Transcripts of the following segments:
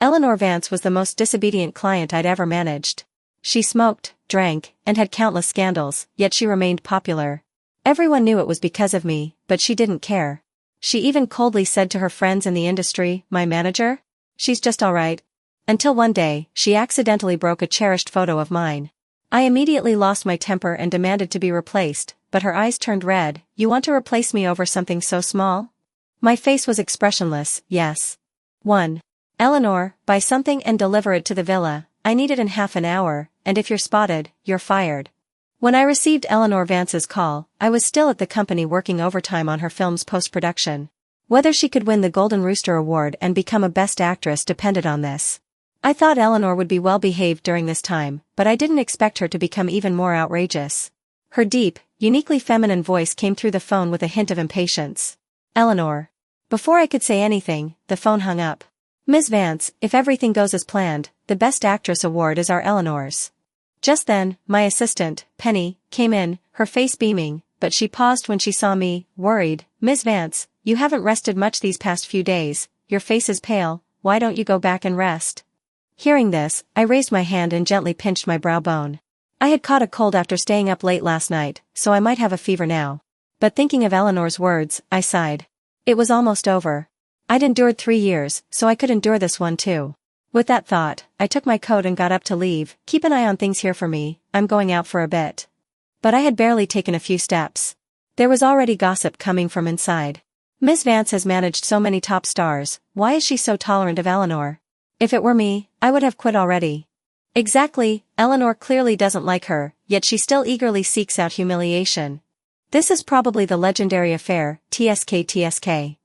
Eleanor Vance was the most disobedient client I'd ever managed. She smoked, drank, and had countless scandals, yet she remained popular. Everyone knew it was because of me, but she didn't care. She even coldly said to her friends in the industry, "My manager? She's just alright." Until one day, she accidentally broke a cherished photo of mine. I immediately lost my temper and demanded to be replaced, but her eyes turned red. "You want to replace me over something so small?" My face was expressionless. Yes. 1. Eleanor, buy something and deliver it to the villa. I need it in half an hour, and if you're spotted, you're fired. When I received Eleanor Vance's call, I was still at the company working overtime on her film's post-production. Whether she could win the Golden Rooster Award and become a Best Actress depended on this. I thought Eleanor would be well-behaved during this time, but I didn't expect her to become even more outrageous. Her deep, uniquely feminine voice came through the phone with a hint of impatience. "Eleanor." Before I could say anything, the phone hung up. "Ms. Vance, if everything goes as planned, the Best Actress award is our Eleanor's." Just then, my assistant, Penny, came in, her face beaming, but she paused when she saw me, worried. "Ms. Vance, you haven't rested much these past few days, your face is pale, why don't you go back and rest?" Hearing this, I raised my hand and gently pinched my brow bone. I had caught a cold after staying up late last night, so I might have a fever now. But thinking of Eleanor's words, I sighed. It was almost over. I'd endured 3 years, so I could endure this one too. With that thought, I took my coat and got up to leave. "Keep an eye on things here for me, I'm going out for a bit." But I had barely taken a few steps. There was already gossip coming from inside. "Miss Vance has managed so many top stars, why is she so tolerant of Eleanor? If it were me, I would have quit already." Exactly, Eleanor clearly doesn't like her, yet she still eagerly seeks out humiliation. This is probably the legendary affair, TSK.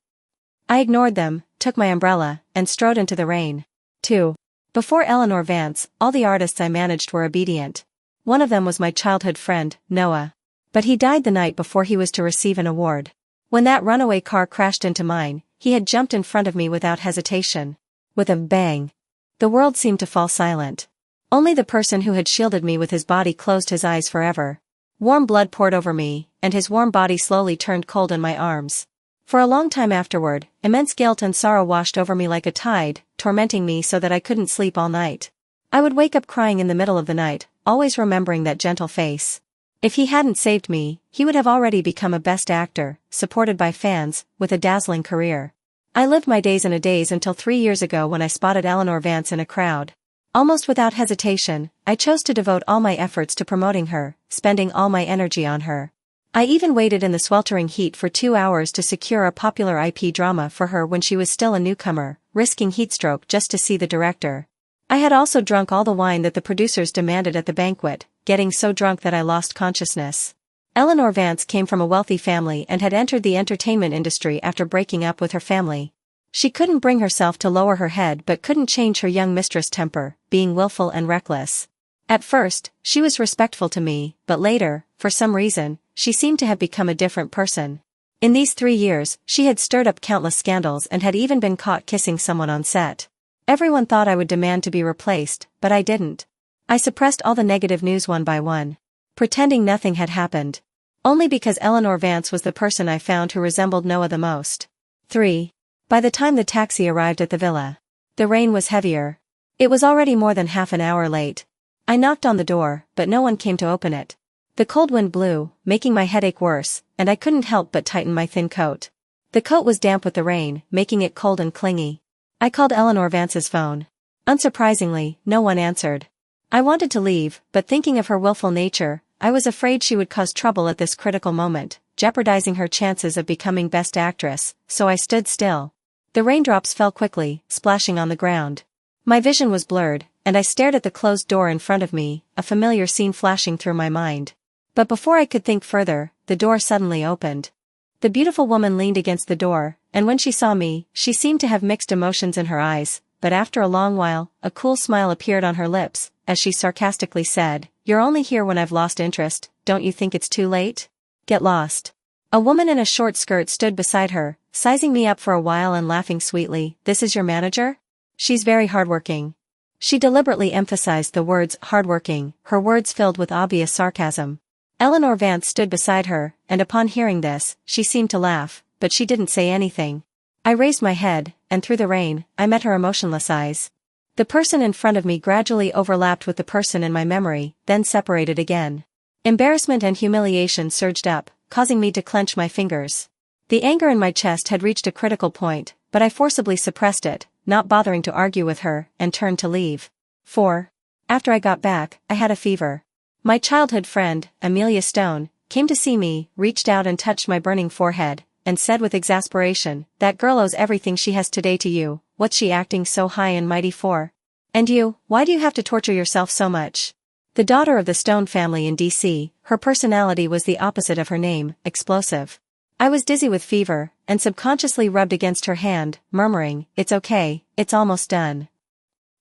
I ignored them, took my umbrella, and strode into the rain. 2. Before Eleanor Vance, all the artists I managed were obedient. One of them was my childhood friend, Noah. But he died the night before he was to receive an award. When that runaway car crashed into mine, he had jumped in front of me without hesitation. With a bang. The world seemed to fall silent. Only the person who had shielded me with his body closed his eyes forever. Warm blood poured over me, and his warm body slowly turned cold in my arms. For a long time afterward, immense guilt and sorrow washed over me like a tide, tormenting me so that I couldn't sleep all night. I would wake up crying in the middle of the night, always remembering that gentle face. If he hadn't saved me, he would have already become a Best Actor, supported by fans, with a dazzling career. I lived my days in a daze until 3 years ago when I spotted Eleanor Vance in a crowd. Almost without hesitation, I chose to devote all my efforts to promoting her, spending all my energy on her. I even waited in the sweltering heat for 2 hours to secure a popular IP drama for her when she was still a newcomer, risking heatstroke just to see the director. I had also drunk all the wine that the producers demanded at the banquet, getting so drunk that I lost consciousness. Eleanor Vance came from a wealthy family and had entered the entertainment industry after breaking up with her family. She couldn't bring herself to lower her head but couldn't change her young mistress' temper, being willful and reckless. At first, she was respectful to me, but later, for some reason, she seemed to have become a different person. In these 3 years, she had stirred up countless scandals and had even been caught kissing someone on set. Everyone thought I would demand to be replaced, but I didn't. I suppressed all the negative news one by one, pretending nothing had happened. Only because Eleanor Vance was the person I found who resembled Noah the most. 3. By the time the taxi arrived at the villa, the rain was heavier. It was already more than half an hour late. I knocked on the door, but no one came to open it. The cold wind blew, making my headache worse, and I couldn't help but tighten my thin coat. The coat was damp with the rain, making it cold and clingy. I called Eleanor Vance's phone. Unsurprisingly, no one answered. I wanted to leave, but thinking of her willful nature, I was afraid she would cause trouble at this critical moment, jeopardizing her chances of becoming Best Actress, so I stood still. The raindrops fell quickly, splashing on the ground. My vision was blurred, and I stared at the closed door in front of me, a familiar scene flashing through my mind. But before I could think further, the door suddenly opened. The beautiful woman leaned against the door, and when she saw me, she seemed to have mixed emotions in her eyes, but after a long while, a cool smile appeared on her lips, as she sarcastically said, "You're only here when I've lost interest, don't you think it's too late? Get lost." A woman in a short skirt stood beside her, sizing me up for a while and laughing sweetly. "This is your manager? She's very hardworking." She deliberately emphasized the words hardworking, her words filled with obvious sarcasm. Eleanor Vance stood beside her, and upon hearing this, she seemed to laugh, but she didn't say anything. I raised my head, and through the rain, I met her emotionless eyes. The person in front of me gradually overlapped with the person in my memory, then separated again. Embarrassment and humiliation surged up, causing me to clench my fingers. The anger in my chest had reached a critical point, but I forcibly suppressed it, not bothering to argue with her, and turned to leave. 4. After I got back, I had a fever. My childhood friend, Amelia Stone, came to see me, reached out and touched my burning forehead, and said with exasperation, "That girl owes everything she has today to you. What's she acting so high and mighty for? And you, why do you have to torture yourself so much?" The daughter of the Stone family in D.C., her personality was the opposite of her name, explosive. I was dizzy with fever, and subconsciously rubbed against her hand, murmuring, "It's okay, it's almost done."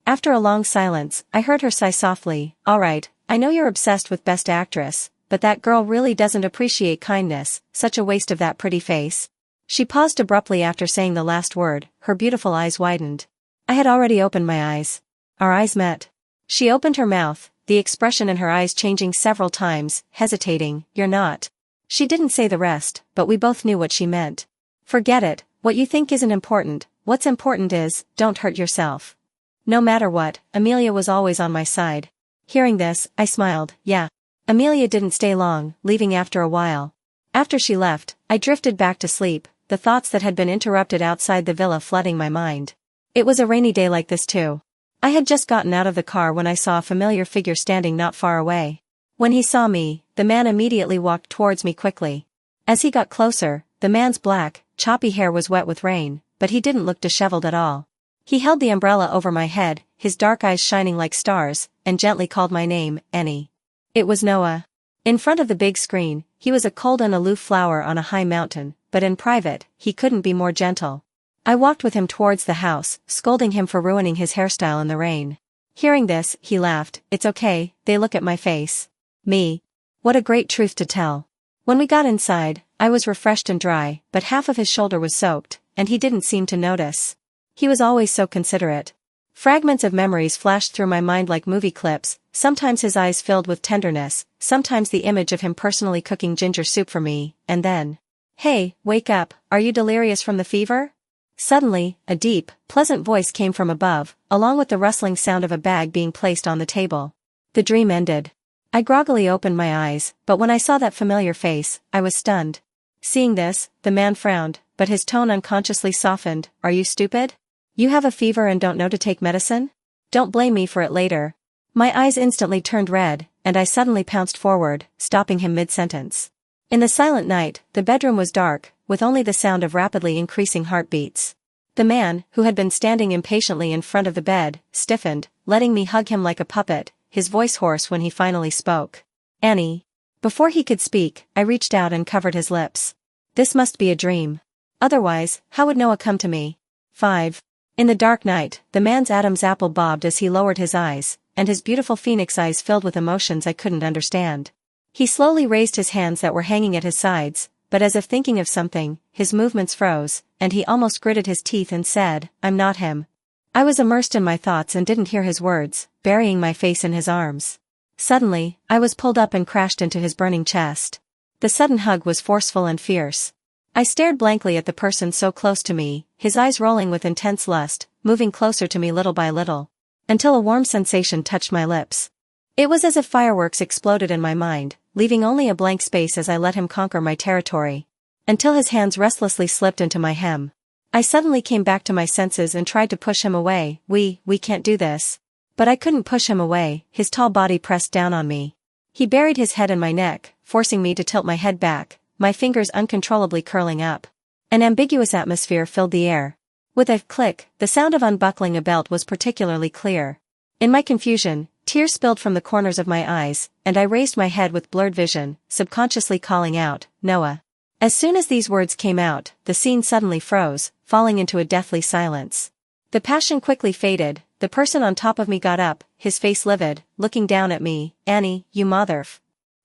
After a long silence, I heard her sigh softly, "All right, I know you're obsessed with Best Actress, but that girl really doesn't appreciate kindness, such a waste of that pretty face." She paused abruptly after saying the last word, her beautiful eyes widened. I had already opened my eyes. Our eyes met. She opened her mouth, the expression in her eyes changing several times, hesitating, "You're not." She didn't say the rest, but we both knew what she meant. "Forget it, what you think isn't important, what's important is, don't hurt yourself." No matter what, Amelia was always on my side. Hearing this, I smiled, "Yeah." Amelia didn't stay long, leaving after a while. After she left, I drifted back to sleep, the thoughts that had been interrupted outside the villa flooding my mind. It was a rainy day like this too. I had just gotten out of the car when I saw a familiar figure standing not far away. When he saw me, the man immediately walked towards me quickly. As he got closer, the man's black, choppy hair was wet with rain, but he didn't look disheveled at all. He held the umbrella over my head, his dark eyes shining like stars, and gently called my name, Annie. It was Noah. In front of the big screen, he was a cold and aloof flower on a high mountain, but in private, he couldn't be more gentle. I walked with him towards the house, scolding him for ruining his hairstyle in the rain. Hearing this, he laughed, "It's okay, they look at my face." Me. What a great truth to tell. When we got inside, I was refreshed and dry, but half of his shoulder was soaked, and he didn't seem to notice. He was always so considerate. Fragments of memories flashed through my mind like movie clips, sometimes his eyes filled with tenderness, sometimes the image of him personally cooking ginger soup for me, and then, "Hey, wake up, are you delirious from the fever?" Suddenly, a deep, pleasant voice came from above, along with the rustling sound of a bag being placed on the table. The dream ended. I groggily opened my eyes, but when I saw that familiar face, I was stunned. Seeing this, the man frowned, but his tone unconsciously softened. "Are you stupid? You have a fever and don't know to take medicine? Don't blame me for it later." My eyes instantly turned red, and I suddenly pounced forward, stopping him mid-sentence. In the silent night, the bedroom was dark, with only the sound of rapidly increasing heartbeats. The man, who had been standing impatiently in front of the bed, stiffened, letting me hug him like a puppet, his voice hoarse when he finally spoke. "Annie." Before he could speak, I reached out and covered his lips. This must be a dream. Otherwise, how would Noah come to me? 5. In the dark night, the man's Adam's apple bobbed as he lowered his eyes, and his beautiful phoenix eyes filled with emotions I couldn't understand. He slowly raised his hands that were hanging at his sides, but as if thinking of something, his movements froze, and he almost gritted his teeth and said, "I'm not him." I was immersed in my thoughts and didn't hear his words, burying my face in his arms. Suddenly, I was pulled up and crashed into his burning chest. The sudden hug was forceful and fierce. I stared blankly at the person so close to me, his eyes rolling with intense lust, moving closer to me little by little, until a warm sensation touched my lips. It was as if fireworks exploded in my mind, leaving only a blank space as I let him conquer my territory, until his hands restlessly slipped into my hem. I suddenly came back to my senses and tried to push him away. We can't do this." But I couldn't push him away, his tall body pressed down on me. He buried his head in my neck, forcing me to tilt my head back, my fingers uncontrollably curling up. An ambiguous atmosphere filled the air. With a click, the sound of unbuckling a belt was particularly clear. In my confusion, tears spilled from the corners of my eyes, and I raised my head with blurred vision, subconsciously calling out, "Noah." As soon as these words came out, the scene suddenly froze, falling into a deathly silence. The passion quickly faded, the person on top of me got up, his face livid, looking down at me. "Annie, you motherf."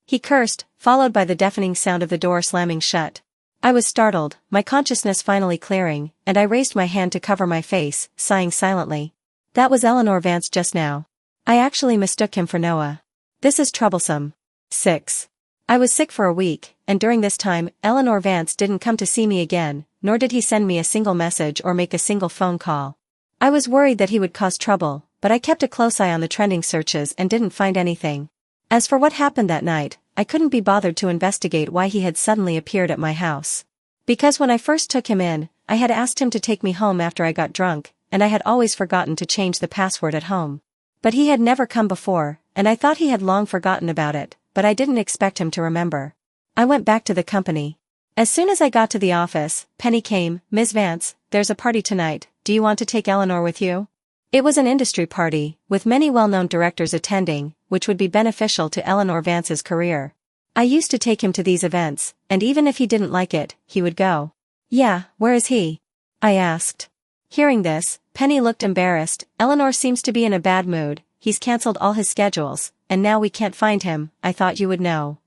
He cursed, followed by the deafening sound of the door slamming shut. I was startled, my consciousness finally clearing, and I raised my hand to cover my face, sighing silently. That was Eleanor Vance just now. I actually mistook him for Noah. This is troublesome. 6. I was sick for a week, and during this time, Eleanor Vance didn't come to see me again, nor did he send me a single message or make a single phone call. I was worried that he would cause trouble, but I kept a close eye on the trending searches and didn't find anything. As for what happened that night, I couldn't be bothered to investigate why he had suddenly appeared at my house. Because when I first took him in, I had asked him to take me home after I got drunk, and I had always forgotten to change the password at home. But he had never come before, and I thought he had long forgotten about it, but I didn't expect him to remember. I went back to the company. As soon as I got to the office, Penny came. "Ms. Vance, there's a party tonight, do you want to take Eleanor with you?" It was an industry party, with many well-known directors attending, which would be beneficial to Eleanor Vance's career. I used to take him to these events, and even if he didn't like it, he would go. "Yeah, where is he?" I asked. Hearing this, Penny looked embarrassed. "Eleanor seems to be in a bad mood, he's cancelled all his schedules, and now we can't find him. I thought you would know."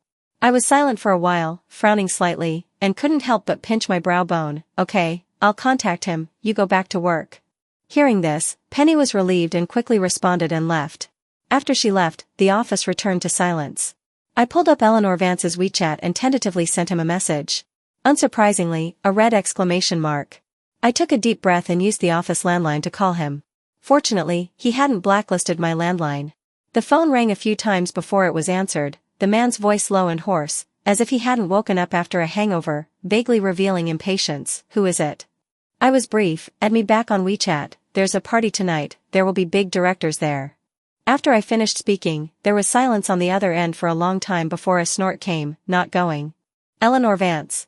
I was silent for a while, frowning slightly, and couldn't help but pinch my brow bone. "Okay, I'll contact him, you go back to work." Hearing this, Penny was relieved and quickly responded and left. After she left, the office returned to silence. I pulled up Eleanor Vance's WeChat and tentatively sent him a message. Unsurprisingly, a red exclamation mark. I took a deep breath and used the office landline to call him. Fortunately, he hadn't blacklisted my landline. The phone rang a few times before it was answered, the man's voice low and hoarse, as if he hadn't woken up after a hangover, vaguely revealing impatience. "Who is it?" I was brief. "Add me back on WeChat, there's a party tonight, there will be big directors there." After I finished speaking, there was silence on the other end for a long time before a snort came. "Not going." "Eleanor Vance."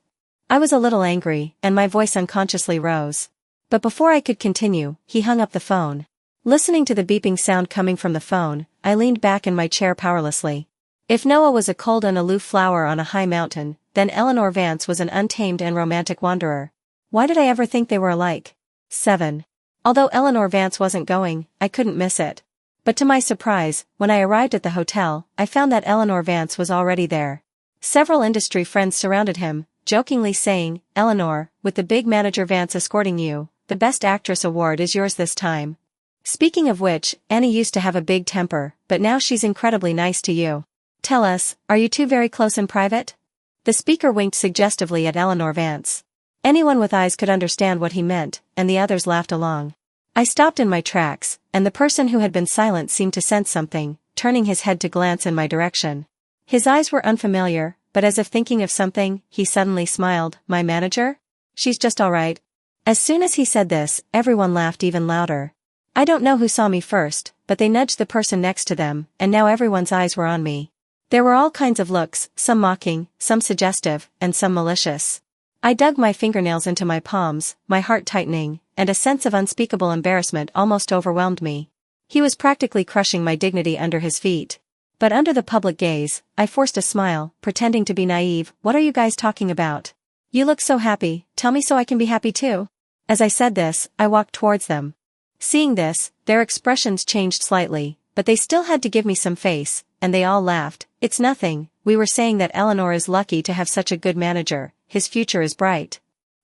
I was a little angry, and my voice unconsciously rose. But before I could continue, he hung up the phone. Listening to the beeping sound coming from the phone, I leaned back in my chair powerlessly. If Noah was a cold and aloof flower on a high mountain, then Eleanor Vance was an untamed and romantic wanderer. Why did I ever think they were alike? 7. Although Eleanor Vance wasn't going, I couldn't miss it. But to my surprise, when I arrived at the hotel, I found that Eleanor Vance was already there. Several industry friends surrounded him, jokingly saying, "Eleanor, with the big manager Vance escorting you, the Best Actress award is yours this time. Speaking of which, Annie used to have a big temper, but now she's incredibly nice to you. Tell us, are you two very close in private?" The speaker winked suggestively at Eleanor Vance. Anyone with eyes could understand what he meant, and the others laughed along. I stopped in my tracks, and the person who had been silent seemed to sense something, turning his head to glance in my direction. His eyes were unfamiliar, but as if thinking of something, he suddenly smiled. "My manager? She's just all right." As soon as he said this, everyone laughed even louder. I don't know who saw me first, but they nudged the person next to them, and now everyone's eyes were on me. There were all kinds of looks, some mocking, some suggestive, and some malicious. I dug my fingernails into my palms, my heart tightening, and a sense of unspeakable embarrassment almost overwhelmed me. He was practically crushing my dignity under his feet. But under the public gaze, I forced a smile, pretending to be naive. "What are you guys talking about? You look so happy, tell me so I can be happy too." As I said this, I walked towards them. Seeing this, their expressions changed slightly, but they still had to give me some face, and they all laughed. "It's nothing, we were saying that Eleanor is lucky to have such a good manager, his future is bright."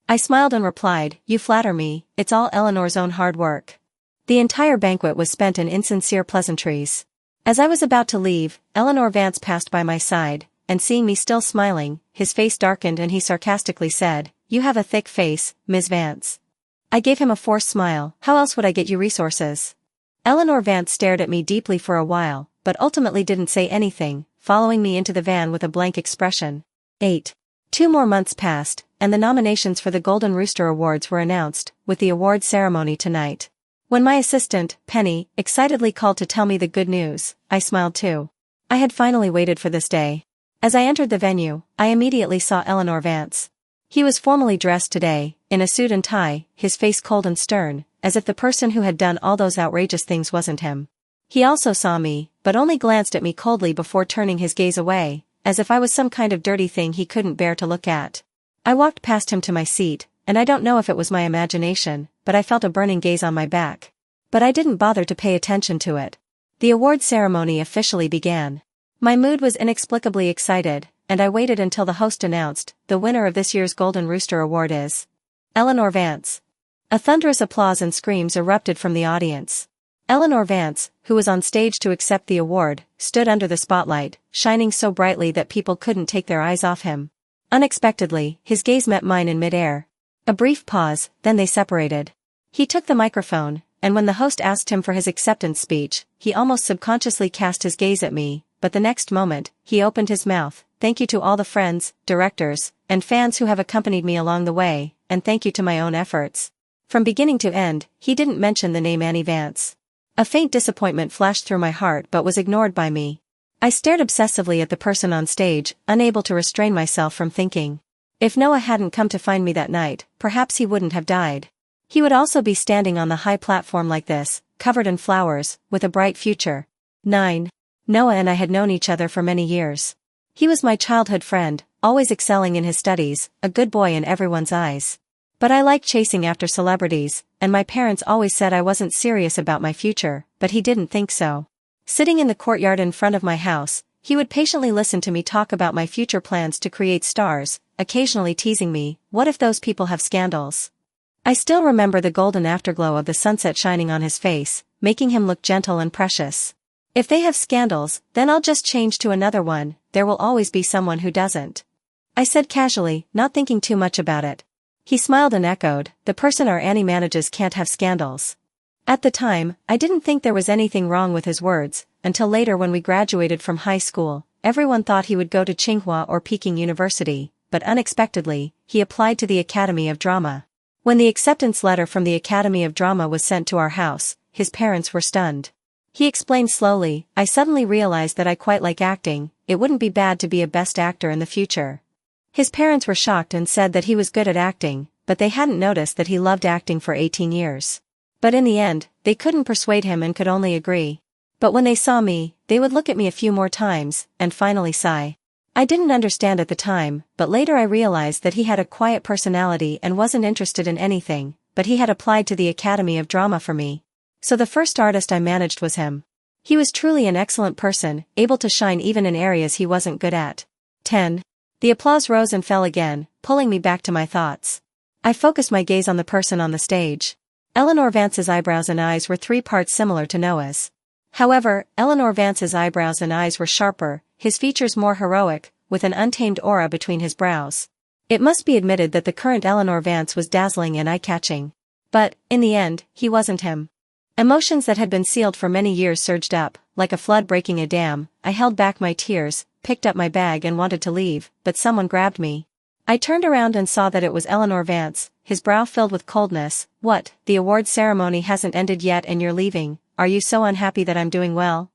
I smiled and replied, "You flatter me, it's all Eleanor's own hard work." The entire banquet was spent in insincere pleasantries. As I was about to leave, Eleanor Vance passed by my side, and seeing me still smiling, his face darkened and he sarcastically said, "You have a thick face, Ms. Vance." I gave him a forced smile. "How else would I get you resources?" Eleanor Vance stared at me deeply for a while, but ultimately didn't say anything, following me into the van with a blank expression. 8. 2 more months passed, and the nominations for the Golden Rooster Awards were announced, with the award ceremony tonight. When my assistant, Penny, excitedly called to tell me the good news, I smiled too. I had finally waited for this day. As I entered the venue, I immediately saw Eleanor Vance. He was formally dressed today, in a suit and tie, his face cold and stern, as if the person who had done all those outrageous things wasn't him. He also saw me, but only glanced at me coldly before turning his gaze away, as if I was some kind of dirty thing he couldn't bear to look at. I walked past him to my seat, and I don't know if it was my imagination, but I felt a burning gaze on my back. But I didn't bother to pay attention to it. The award ceremony officially began. My mood was inexplicably excited, and I waited until the host announced, "The winner of this year's Golden Rooster Award is Eleanor Vance." A thunderous applause and screams erupted from the audience. Eleanor Vance, who was on stage to accept the award, stood under the spotlight, shining so brightly that people couldn't take their eyes off him. Unexpectedly, his gaze met mine in midair. A brief pause, then they separated. He took the microphone, and when the host asked him for his acceptance speech, he almost subconsciously cast his gaze at me, but the next moment, he opened his mouth. Thank you to all the friends, directors, and fans who have accompanied me along the way, and thank you to my own efforts. From beginning to end, he didn't mention the name Annie Vance. A faint disappointment flashed through my heart but was ignored by me. I stared obsessively at the person on stage, unable to restrain myself from thinking. If Noah hadn't come to find me that night, perhaps he wouldn't have died. He would also be standing on the high platform like this, covered in flowers, with a bright future. 9. Noah and I had known each other for many years. He was my childhood friend, always excelling in his studies, a good boy in everyone's eyes. But I liked chasing after celebrities, and my parents always said I wasn't serious about my future, but he didn't think so. Sitting in the courtyard in front of my house, he would patiently listen to me talk about my future plans to create stars, occasionally teasing me, what if those people have scandals? I still remember the golden afterglow of the sunset shining on his face, making him look gentle and precious. If they have scandals, then I'll just change to another one, there will always be someone who doesn't. I said casually, not thinking too much about it. He smiled and echoed, the person our Annie manages can't have scandals. At the time, I didn't think there was anything wrong with his words, until later when we graduated from high school, everyone thought he would go to Tsinghua or Peking University, but unexpectedly, he applied to the Academy of Drama. When the acceptance letter from the Academy of Drama was sent to our house, his parents were stunned. He explained slowly, I suddenly realized that I quite like acting, it wouldn't be bad to be a best actor in the future. His parents were shocked and said that he was good at acting, but they hadn't noticed that he loved acting for 18 years. But in the end, they couldn't persuade him and could only agree. But when they saw me, they would look at me a few more times, and finally sigh. I didn't understand at the time, but later I realized that he had a quiet personality and wasn't interested in anything, but he had applied to the Academy of Drama for me. So the first artist I managed was him. He was truly an excellent person, able to shine even in areas he wasn't good at. 10. The applause rose and fell again, pulling me back to my thoughts. I focused my gaze on the person on the stage. Eleanor Vance's eyebrows and eyes were 3 parts similar to Noah's. However, Eleanor Vance's eyebrows and eyes were sharper, his features more heroic, with an untamed aura between his brows. It must be admitted that the current Eleanor Vance was dazzling and eye-catching. But, in the end, he wasn't him. Emotions that had been sealed for many years surged up, like a flood breaking a dam. I held back my tears, picked up my bag and wanted to leave, but someone grabbed me. I turned around and saw that it was Eleanor Vance, his brow filled with coldness. What, the award ceremony hasn't ended yet and you're leaving? Are you so unhappy that I'm doing well?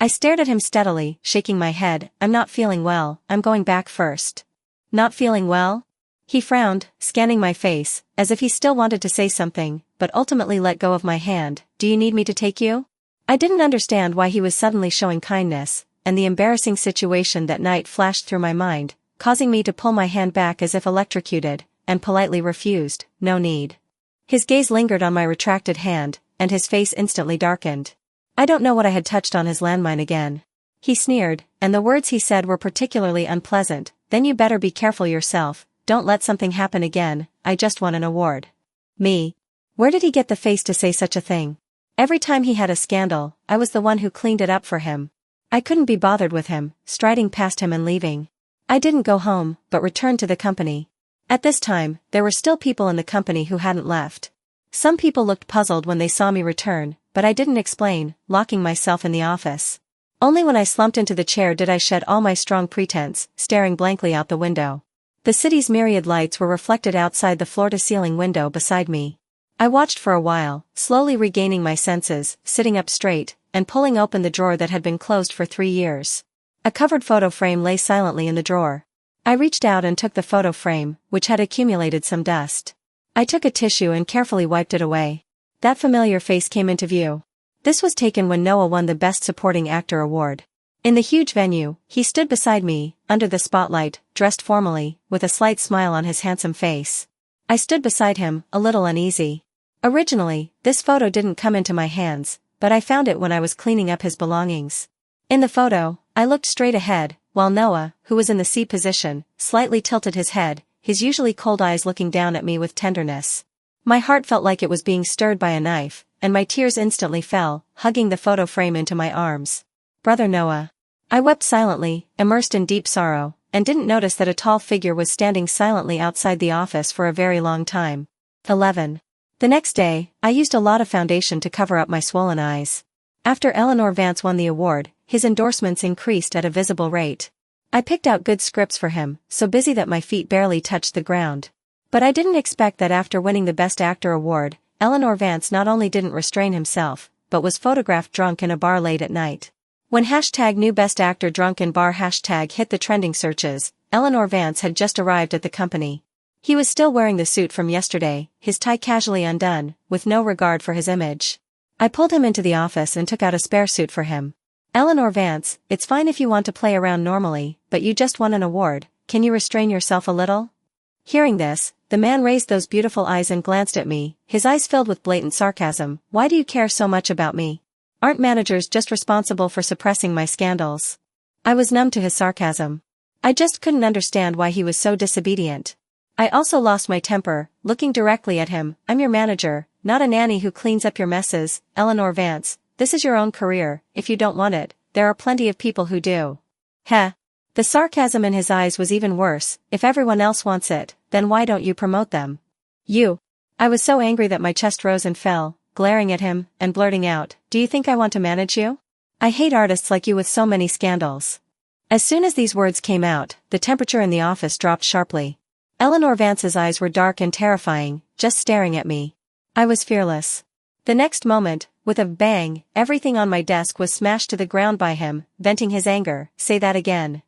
I stared at him steadily, shaking my head. I'm not feeling well, I'm going back first. Not feeling well? He frowned, scanning my face, as if he still wanted to say something, but ultimately let go of my hand. Do you need me to take you? I didn't understand why he was suddenly showing kindness, and the embarrassing situation that night flashed through my mind, causing me to pull my hand back as if electrocuted, and politely refused, no need. His gaze lingered on my retracted hand, and his face instantly darkened. I don't know what I had touched on his landmine again. He sneered, and the words he said were particularly unpleasant. Then you better be careful yourself, don't let something happen again, I just won an award. Me? Where did he get the face to say such a thing? Every time he had a scandal, I was the one who cleaned it up for him. I couldn't be bothered with him, striding past him and leaving. I didn't go home, but returned to the company. At this time, there were still people in the company who hadn't left. Some people looked puzzled when they saw me return, but I didn't explain, locking myself in the office. Only when I slumped into the chair did I shed all my strong pretense, staring blankly out the window. The city's myriad lights were reflected outside the floor-to-ceiling window beside me. I watched for a while, slowly regaining my senses, sitting up straight, and pulling open the drawer that had been closed for 3 years. A covered photo frame lay silently in the drawer. I reached out and took the photo frame, which had accumulated some dust. I took a tissue and carefully wiped it away. That familiar face came into view. This was taken when Noah won the Best Supporting Actor award. In the huge venue, he stood beside me, under the spotlight, dressed formally, with a slight smile on his handsome face. I stood beside him, a little uneasy. Originally, this photo didn't come into my hands, but I found it when I was cleaning up his belongings. In the photo, I looked straight ahead, while Noah, who was in the C position, slightly tilted his head, his usually cold eyes looking down at me with tenderness. My heart felt like it was being stirred by a knife, and my tears instantly fell, hugging the photo frame into my arms. Brother Noah. I wept silently, immersed in deep sorrow, and didn't notice that a tall figure was standing silently outside the office for a very long time. 11. The next day, I used a lot of foundation to cover up my swollen eyes. After Eleanor Vance won the award, his endorsements increased at a visible rate. I picked out good scripts for him, so busy that my feet barely touched the ground. But I didn't expect that after winning the Best Actor award, Eleanor Vance not only didn't restrain himself, but was photographed drunk in a bar late at night. When #new Best Actor drunk in bar hashtag hit the trending searches, Eleanor Vance had just arrived at the company. He was still wearing the suit from yesterday, his tie casually undone, with no regard for his image. I pulled him into the office and took out a spare suit for him. Eleanor Vance, it's fine if you want to play around normally, but you just won an award, can you restrain yourself a little? Hearing this, the man raised those beautiful eyes and glanced at me, his eyes filled with blatant sarcasm. Why do you care so much about me? Aren't managers just responsible for suppressing my scandals? I was numb to his sarcasm. I just couldn't understand why he was so disobedient. I also lost my temper, looking directly at him. I'm your manager, not a nanny who cleans up your messes. Eleanor Vance, this is your own career. If you don't want it, there are plenty of people who do. Heh. The sarcasm in his eyes was even worse. If everyone else wants it, then why don't you promote them? You. I was so angry that my chest rose and fell, glaring at him, and blurting out, do you think I want to manage you? I hate artists like you with so many scandals. As soon as these words came out, the temperature in the office dropped sharply. Eleanor Vance's eyes were dark and terrifying, just staring at me. I was fearless. The next moment, with a bang, everything on my desk was smashed to the ground by him, venting his anger. Say that again.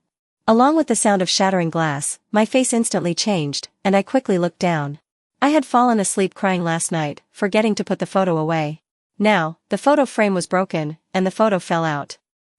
Along with the sound of shattering glass, my face instantly changed, and I quickly looked down. I had fallen asleep crying last night, forgetting to put the photo away. Now, the photo frame was broken, and the photo fell out.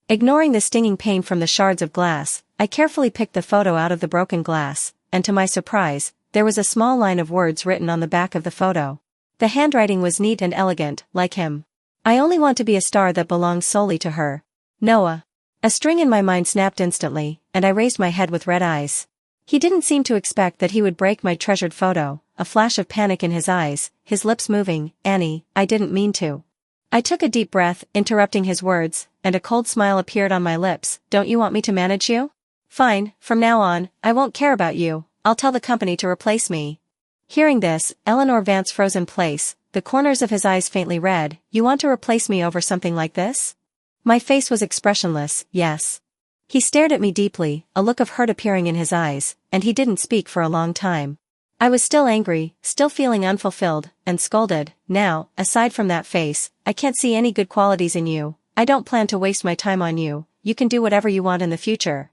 Ignoring the stinging pain from the shards of glass, I carefully picked the photo out of the broken glass, and to my surprise, there was a small line of words written on the back of the photo. The handwriting was neat and elegant, like him. I only want to be a star that belongs solely to her. Noah. A string in my mind snapped instantly, and I raised my head with red eyes. He didn't seem to expect that he would break my treasured photo, a flash of panic in his eyes, his lips moving. Annie, I didn't mean to. I took a deep breath, interrupting his words, and a cold smile appeared on my lips. Don't you want me to manage you? Fine, from now on, I won't care about you, I'll tell the company to replace me. Hearing this, Eleanor Vance froze in place, the corners of his eyes faintly red. You want to replace me over something like this? My face was expressionless. Yes. He stared at me deeply, a look of hurt appearing in his eyes, and he didn't speak for a long time. I was still angry, still feeling unfulfilled, and scolded. Now, aside from that face, I can't see any good qualities in you. I don't plan to waste my time on you. You can do whatever you want in the future.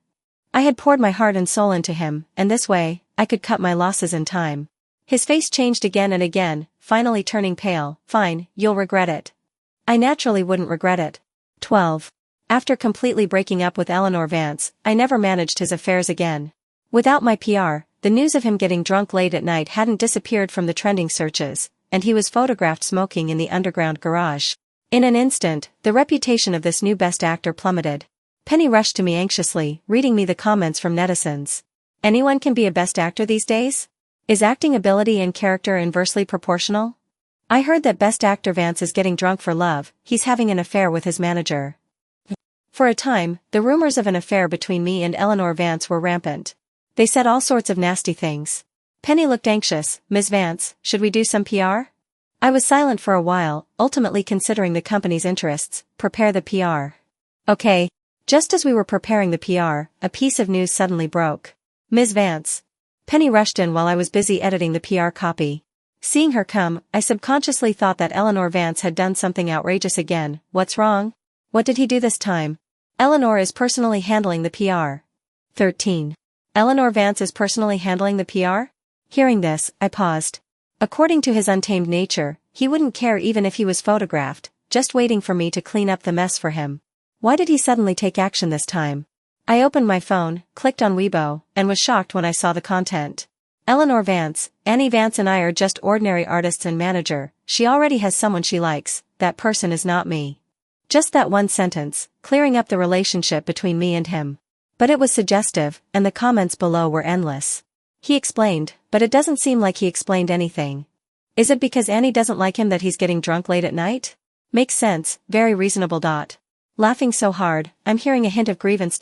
I had poured my heart and soul into him, and this way, I could cut my losses in time. His face changed again and again, finally turning pale. Fine, you'll regret it. I naturally wouldn't regret it. 12. After completely breaking up with Eleanor Vance, I never managed his affairs again. Without my PR, the news of him getting drunk late at night hadn't disappeared from the trending searches, and he was photographed smoking in the underground garage. In an instant, the reputation of this new Best Actor plummeted. Penny rushed to me anxiously, reading me the comments from netizens. Anyone can be a Best Actor these days? Is acting ability and character inversely proportional? I heard that Best Actor Vance is getting drunk for love. He's having an affair with his manager. For a time, the rumors of an affair between me and Eleanor Vance were rampant. They said all sorts of nasty things. Penny looked anxious. Ms. Vance, should we do some PR? I was silent for a while, ultimately considering the company's interests. Prepare the PR. Okay. Just as we were preparing the PR, a piece of news suddenly broke. Ms. Vance. Penny rushed in while I was busy editing the PR copy. Seeing her come, I subconsciously thought that Eleanor Vance had done something outrageous again. What's wrong? What did he do this time? Eleanor is personally handling the PR. 13. Eleanor Vance is personally handling the PR? Hearing this, I paused. According to his untamed nature, he wouldn't care even if he was photographed, just waiting for me to clean up the mess for him. Why did he suddenly take action this time? I opened my phone, clicked on Weibo, and was shocked when I saw the content. Eleanor Vance, Annie Vance and I are just ordinary artists and manager. She already has someone she likes. That person is not me. Just that one sentence, clearing up the relationship between me and him. But it was suggestive, and the comments below were endless. He explained, but it doesn't seem like he explained anything. Is it because Annie doesn't like him that he's getting drunk late at night? Makes sense, very reasonable. Laughing so hard, I'm hearing a hint of grievance.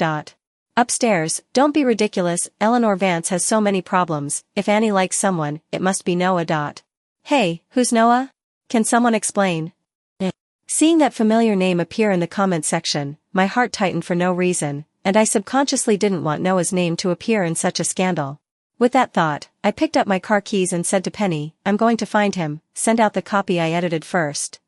Upstairs, don't be ridiculous, Eleanor Vance has so many problems. If Annie likes someone, it must be Noah. Hey, who's Noah? Can someone explain? Seeing that familiar name appear in the comment section, my heart tightened for no reason, and I subconsciously didn't want Noah's name to appear in such a scandal. With that thought, I picked up my car keys and said to Penny, I'm going to find him, send out the copy I edited first.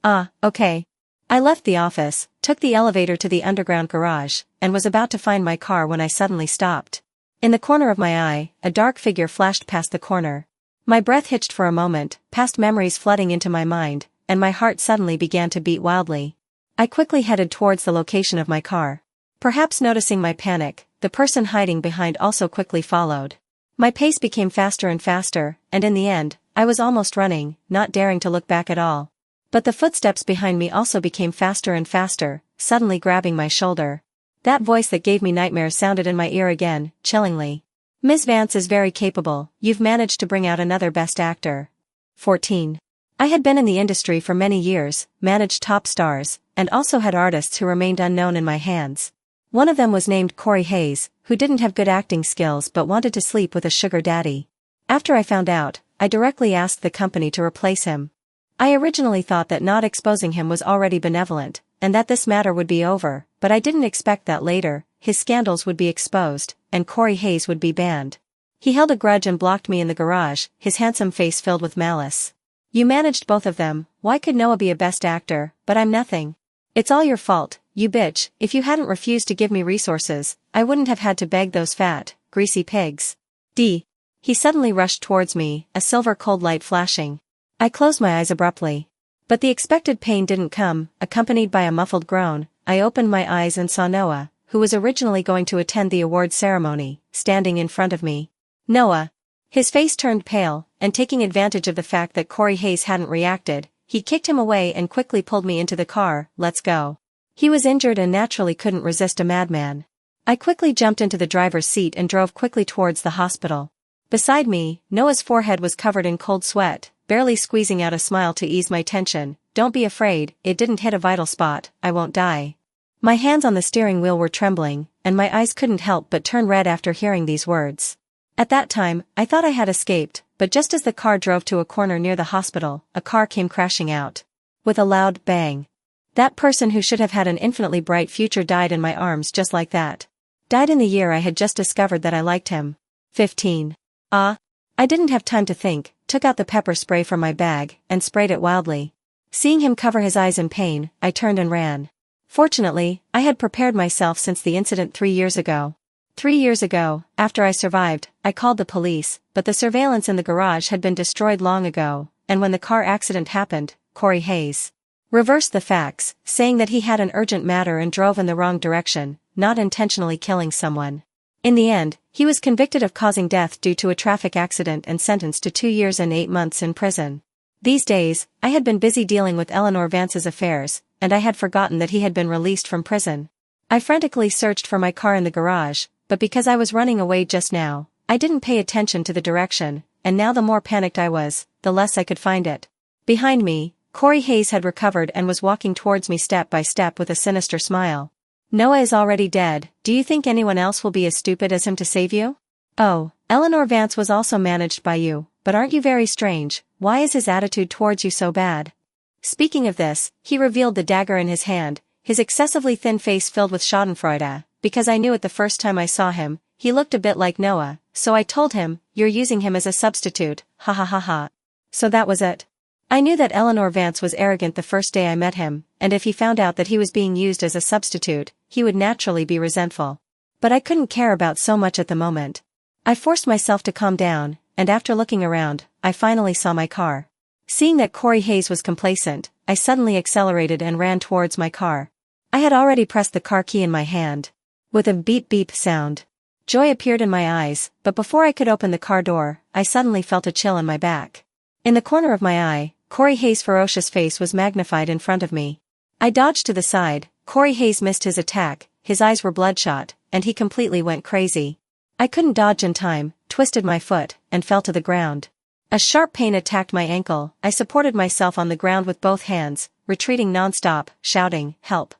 Okay. I left the office, took the elevator to the underground garage, and was about to find my car when I suddenly stopped. In the corner of my eye, a dark figure flashed past the corner. My breath hitched for a moment, past memories flooding into my mind, and my heart suddenly began to beat wildly. I quickly headed towards the location of my car. Perhaps noticing my panic, the person hiding behind also quickly followed. My pace became faster and faster, and in the end, I was almost running, not daring to look back at all. But the footsteps behind me also became faster and faster, suddenly grabbing my shoulder. That voice that gave me nightmares sounded in my ear again, chillingly. Ms. Vance is very capable, you've managed to bring out another best actor. 14. I had been in the industry for many years, managed top stars, and also had artists who remained unknown in my hands. One of them was named Corey Hayes, who didn't have good acting skills but wanted to sleep with a sugar daddy. After I found out, I directly asked the company to replace him. I originally thought that not exposing him was already benevolent, and that this matter would be over, but I didn't expect that later, his scandals would be exposed, and Corey Hayes would be banned. He held a grudge and blocked me in the garage, his handsome face filled with malice. You managed both of them, why could Noah be a best actor, but I'm nothing? It's all your fault, you bitch, if you hadn't refused to give me resources, I wouldn't have had to beg those fat, greasy pigs. He suddenly rushed towards me, a silver cold light flashing. I closed my eyes abruptly. But the expected pain didn't come, accompanied by a muffled groan. I opened my eyes and saw Noah, who was originally going to attend the award ceremony, standing in front of me. Noah. His face turned pale, and taking advantage of the fact that Corey Hayes hadn't reacted, he kicked him away and quickly pulled me into the car. Let's go. He was injured and naturally couldn't resist a madman. I quickly jumped into the driver's seat and drove quickly towards the hospital. Beside me, Noah's forehead was covered in cold sweat, barely squeezing out a smile to ease my tension. Don't be afraid, it didn't hit a vital spot, I won't die. My hands on the steering wheel were trembling, and my eyes couldn't help but turn red after hearing these words. At that time, I thought I had escaped, but just as the car drove to a corner near the hospital, a car came crashing out. With a loud bang. That person who should have had an infinitely bright future died in my arms just like that. Died in the year I had just discovered that I liked him. 15. I didn't have time to think, took out the pepper spray from my bag, and sprayed it wildly. Seeing him cover his eyes in pain, I turned and ran. Fortunately, I had prepared myself since the incident 3 years ago. 3 years ago, after I survived, I called the police, but the surveillance in the garage had been destroyed long ago, and when the car accident happened, Corey Hayes reversed the facts, saying that he had an urgent matter and drove in the wrong direction, not intentionally killing someone. In the end, he was convicted of causing death due to a traffic accident and sentenced to 2 years and 8 months in prison. These days, I had been busy dealing with Eleanor Vance's affairs, and I had forgotten that he had been released from prison. I frantically searched for my car in the garage, but because I was running away just now, I didn't pay attention to the direction, and now the more panicked I was, the less I could find it. Behind me, Corey Hayes had recovered and was walking towards me step by step with a sinister smile. Noah is already dead, do you think anyone else will be as stupid as him to save you? Oh, Eleanor Vance was also managed by you, but aren't you very strange, why is his attitude towards you so bad? Speaking of this, he revealed the dagger in his hand, his excessively thin face filled with schadenfreude, because I knew it the first time I saw him, he looked a bit like Noah, so I told him, you're using him as a substitute, ha ha ha ha. So that was it. I knew that Eleanor Vance was arrogant the first day I met him, and if he found out that he was being used as a substitute, he would naturally be resentful. But I couldn't care about so much at the moment. I forced myself to calm down, and after looking around, I finally saw my car. Seeing that Corey Hayes was complacent, I suddenly accelerated and ran towards my car. I had already pressed the car key in my hand. With a beep-beep sound, joy appeared in my eyes, but before I could open the car door, I suddenly felt a chill in my back. In the corner of my eye, Corey Hayes' ferocious face was magnified in front of me. I dodged to the side, Corey Hayes missed his attack, his eyes were bloodshot, and he completely went crazy. I couldn't dodge in time, twisted my foot, and fell to the ground. A sharp pain attacked my ankle, I supported myself on the ground with both hands, retreating non-stop, shouting, help.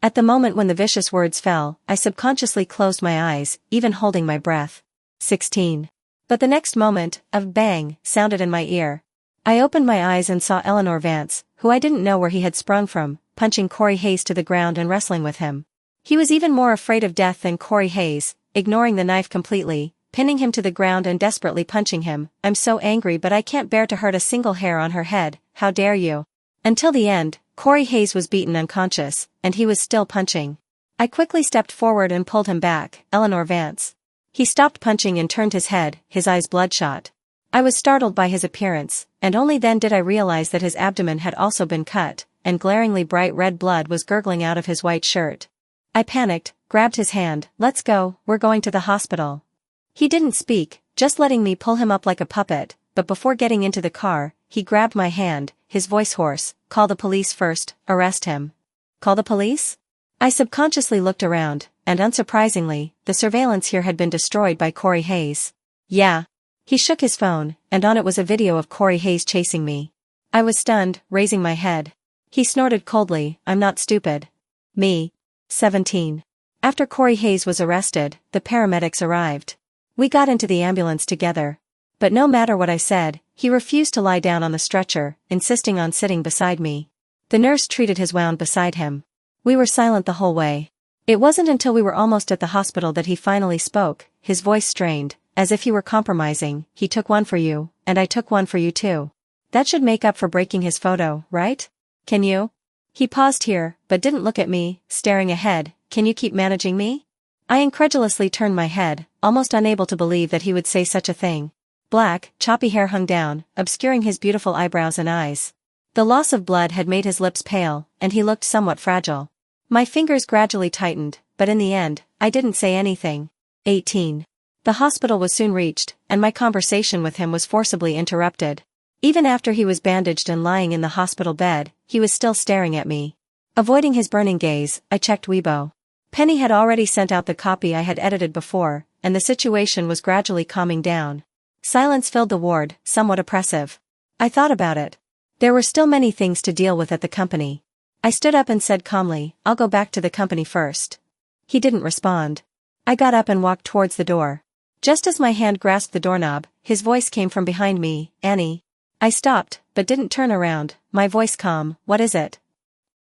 At the moment when the vicious words fell, I subconsciously closed my eyes, even holding my breath. 16. But the next moment, a bang sounded in my ear. I opened my eyes and saw Eleanor Vance, who I didn't know where he had sprung from, punching Corey Hayes to the ground and wrestling with him. He was even more afraid of death than Corey Hayes, ignoring the knife completely, pinning him to the ground and desperately punching him. "I'm so angry, but I can't bear to hurt a single hair on her head, how dare you?" Until the end, Corey Hayes was beaten unconscious, and he was still punching. I quickly stepped forward and pulled him back. "Eleanor Vance." He stopped punching and turned his head, his eyes bloodshot. I was startled by his appearance, and only then did I realize that his abdomen had also been cut, and glaringly bright red blood was gurgling out of his white shirt. I panicked, grabbed his hand. "Let's go, we're going to the hospital." He didn't speak, just letting me pull him up like a puppet, but before getting into the car, he grabbed my hand, his voice hoarse. "Call the police first, arrest him." "Call the police?" I subconsciously looked around, and unsurprisingly, the surveillance here had been destroyed by Corey Hayes. "Yeah." He shook his phone, and on it was a video of Corey Hayes chasing me. I was stunned, raising my head. He snorted coldly. "I'm not stupid." Me. 17. After Corey Hayes was arrested, the paramedics arrived. We got into the ambulance together. But no matter what I said, he refused to lie down on the stretcher, insisting on sitting beside me. The nurse treated his wound beside him. We were silent the whole way. It wasn't until we were almost at the hospital that he finally spoke, his voice strained, as if he were compromising. "He took one for you, and I took one for you too. That should make up for breaking his photo, right? Can you?" He paused here, but didn't look at me, staring ahead. "Can you keep managing me?" I incredulously turned my head, almost unable to believe that he would say such a thing. Black, choppy hair hung down, obscuring his beautiful eyebrows and eyes. The loss of blood had made his lips pale, and he looked somewhat fragile. My fingers gradually tightened, but in the end, I didn't say anything. 18. The hospital was soon reached, and my conversation with him was forcibly interrupted. Even after he was bandaged and lying in the hospital bed, he was still staring at me. Avoiding his burning gaze, I checked Weibo. Penny had already sent out the copy I had edited before, and the situation was gradually calming down. Silence filled the ward, somewhat oppressive. I thought about it. There were still many things to deal with at the company. I stood up and said calmly, "I'll go back to the company first." He didn't respond. I got up and walked towards the door. Just as my hand grasped the doorknob, his voice came from behind me. "Annie." I stopped, but didn't turn around, my voice calm. "What is it?"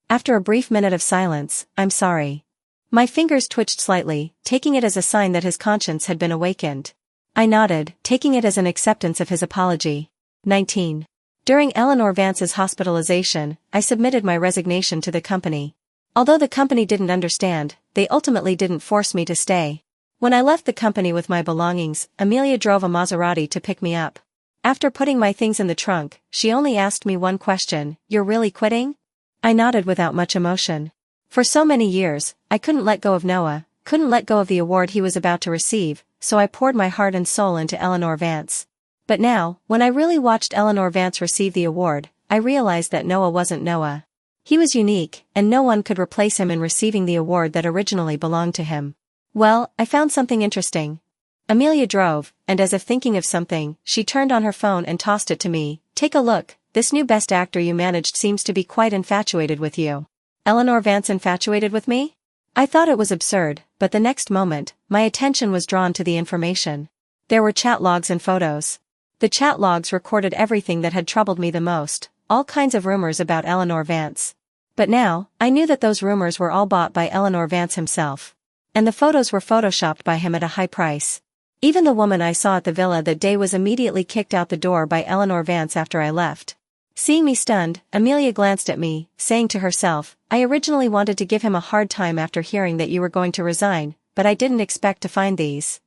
After a brief minute of silence, "I'm sorry." My fingers twitched slightly, taking it as a sign that his conscience had been awakened. I nodded, taking it as an acceptance of his apology. 19. During Eleanor Vance's hospitalization, I submitted my resignation to the company. Although the company didn't understand, they ultimately didn't force me to stay. When I left the company with my belongings, Amelia drove a Maserati to pick me up. After putting my things in the trunk, she only asked me one question: "You're really quitting?" I nodded without much emotion. For so many years, I couldn't let go of Noah, couldn't let go of the award he was about to receive, so I poured my heart and soul into Eleanor Vance. But now, when I really watched Eleanor Vance receive the award, I realized that Noah wasn't Noah. He was unique, and no one could replace him in receiving the award that originally belonged to him. Well, I found something interesting. Amelia drove, and as if thinking of something, she turned on her phone and tossed it to me. "Take a look, this new best actor you managed seems to be quite infatuated with you." Eleanor Vance infatuated with me? I thought it was absurd, but the next moment, my attention was drawn to the information. There were chat logs and photos. The chat logs recorded everything that had troubled me the most, all kinds of rumors about Eleanor Vance. But now, I knew that those rumors were all bought by Eleanor Vance himself. And the photos were photoshopped by him at a high price. Even the woman I saw at the villa that day was immediately kicked out the door by Eleanor Vance after I left. Seeing me stunned, Amelia glanced at me, saying to herself, "I originally wanted to give him a hard time after hearing that you were going to resign, but I didn't expect to find these."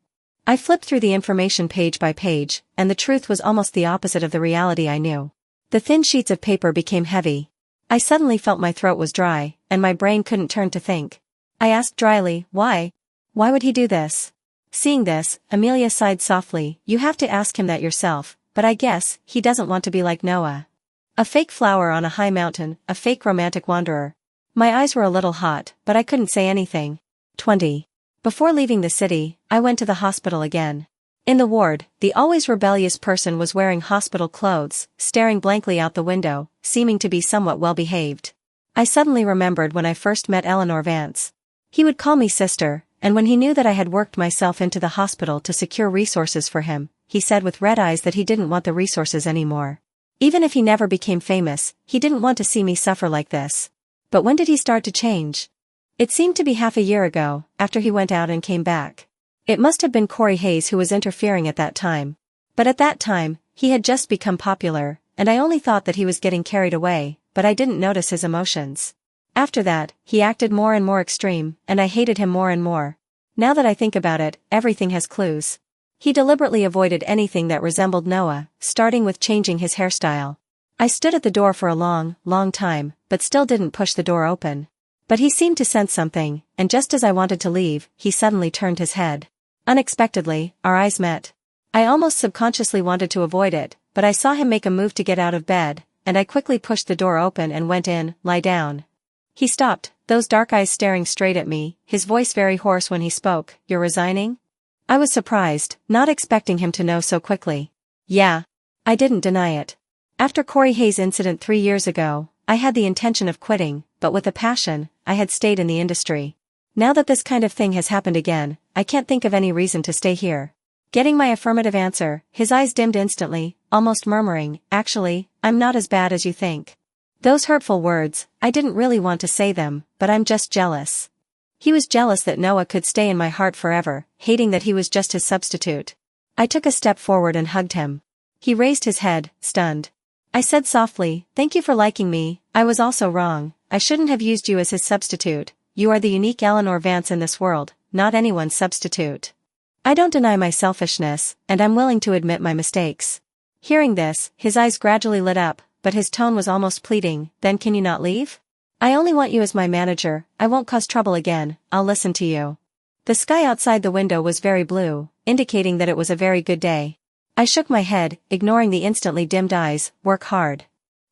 I flipped through the information page by page, and the truth was almost the opposite of the reality I knew. The thin sheets of paper became heavy. I suddenly felt my throat was dry, and my brain couldn't turn to think. I asked dryly, "Why? Why would he do this?" Seeing this, Amelia sighed softly. "You have to ask him that yourself, but I guess he doesn't want to be like Noah. A fake flower on a high mountain, a fake romantic wanderer." My eyes were a little hot, but I couldn't say anything. 20. Before leaving the city, I went to the hospital again. In the ward, the always rebellious person was wearing hospital clothes, staring blankly out the window, seeming to be somewhat well-behaved. I suddenly remembered when I first met Eleanor Vance. He would call me sister, and when he knew that I had worked myself into the hospital to secure resources for him, he said with red eyes that he didn't want the resources anymore. Even if he never became famous, he didn't want to see me suffer like this. But when did he start to change? It seemed to be half a year ago, after he went out and came back. It must have been Corey Hayes who was interfering at that time. But at that time, he had just become popular, and I only thought that he was getting carried away, but I didn't notice his emotions. After that, he acted more and more extreme, and I hated him more and more. Now that I think about it, everything has clues. He deliberately avoided anything that resembled Noah, starting with changing his hairstyle. I stood at the door for a long, long time, but still didn't push the door open. But he seemed to sense something, and just as I wanted to leave, he suddenly turned his head. Unexpectedly, our eyes met. I almost subconsciously wanted to avoid it, but I saw him make a move to get out of bed, and I quickly pushed the door open and went in. Lie down. He stopped, those dark eyes staring straight at me, his voice very hoarse when he spoke. You're resigning? I was surprised, not expecting him to know so quickly. Yeah. I didn't deny it. After Corey Hayes' incident 3 years ago, I had the intention of quitting, but with a passion, I had stayed in the industry. Now that this kind of thing has happened again, I can't think of any reason to stay here. Getting my affirmative answer, his eyes dimmed instantly, almost murmuring, actually, I'm not as bad as you think. Those hurtful words, I didn't really want to say them, but I'm just jealous. He was jealous that Noah could stay in my heart forever, hating that he was just his substitute. I took a step forward and hugged him. He raised his head, stunned. I said softly, thank you for liking me. I was also wrong. I shouldn't have used you as his substitute. You are the unique Eleanor Vance in this world, not anyone's substitute. I don't deny my selfishness, and I'm willing to admit my mistakes. Hearing this, his eyes gradually lit up, but his tone was almost pleading. Then can you not leave? I only want you as my manager. I won't cause trouble again. I'll listen to you. The sky outside the window was very blue, indicating that it was a very good day. I shook my head, ignoring the instantly dimmed eyes. Work hard.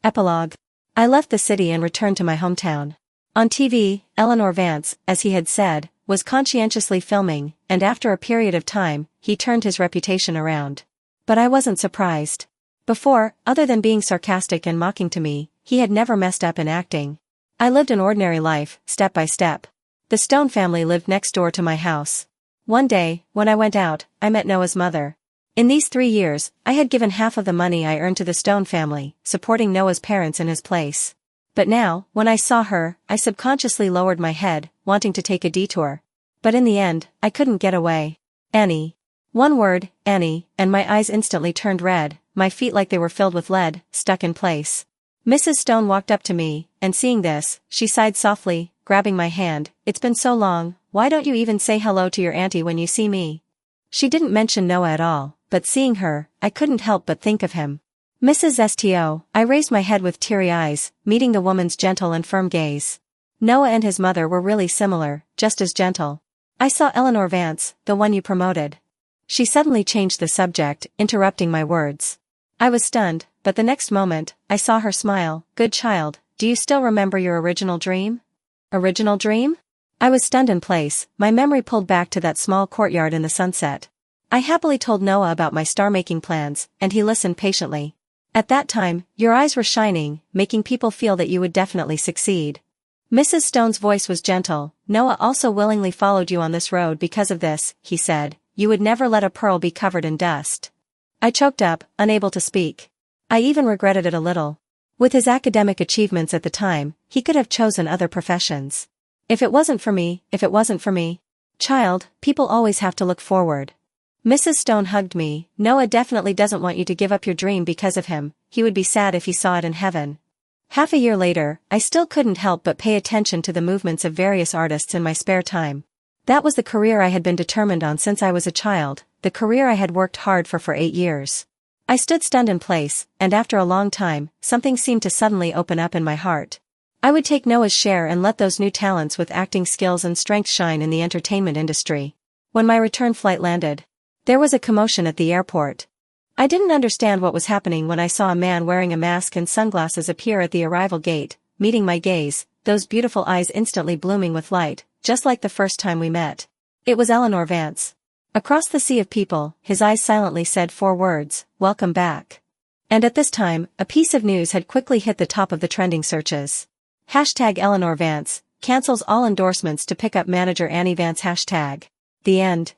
Epilogue. I left the city and returned to my hometown. On TV, Eleanor Vance, as he had said, was conscientiously filming, and after a period of time, he turned his reputation around. But I wasn't surprised. Before, other than being sarcastic and mocking to me, he had never messed up in acting. I lived an ordinary life, step by step. The Stone family lived next door to my house. One day, when I went out, I met Noah's mother. In these 3 years, I had given half of the money I earned to the Stone family, supporting Noah's parents in his place. But now, when I saw her, I subconsciously lowered my head, wanting to take a detour. But in the end, I couldn't get away. Annie. One word, Annie, and my eyes instantly turned red, my feet like they were filled with lead, stuck in place. Mrs. Stone walked up to me, and seeing this, she sighed softly, grabbing my hand. It's been so long, why don't you even say hello to your auntie when you see me? She didn't mention Noah at all, but seeing her, I couldn't help but think of him. Mrs. Sto. I raised my head with teary eyes, meeting the woman's gentle and firm gaze. Noah and his mother were really similar, just as gentle. I saw Eleanor Vance, the one you promoted. She suddenly changed the subject, interrupting my words. I was stunned, but the next moment, I saw her smile. Good child, do you still remember your original dream? Original dream? I was stunned in place, my memory pulled back to that small courtyard in the sunset. I happily told Noah about my star-making plans, and he listened patiently. At that time, your eyes were shining, making people feel that you would definitely succeed. Mrs. Stone's voice was gentle. Noah also willingly followed you on this road because of this, he said. You would never let a pearl be covered in dust. I choked up, unable to speak. I even regretted it a little. With his academic achievements at the time, he could have chosen other professions. If it wasn't for me. Child, people always have to look forward. Mrs. Stone hugged me. Noah definitely doesn't want you to give up your dream because of him. He would be sad if he saw it in heaven. Half a year later, I still couldn't help but pay attention to the movements of various artists in my spare time. That was the career I had been determined on since I was a child, the career I had worked hard for 8 years. I stood stunned in place, and after a long time, something seemed to suddenly open up in my heart. I would take Noah's share and let those new talents with acting skills and strength shine in the entertainment industry. When my return flight landed, there was a commotion at the airport. I didn't understand what was happening when I saw a man wearing a mask and sunglasses appear at the arrival gate, meeting my gaze, those beautiful eyes instantly blooming with light, just like the first time we met. It was Eleanor Vance. Across the sea of people, his eyes silently said 4 words, welcome back. And at this time, a piece of news had quickly hit the top of the trending searches. #Eleanor Vance, cancels all endorsements to pick up manager Annie Vance #. The end.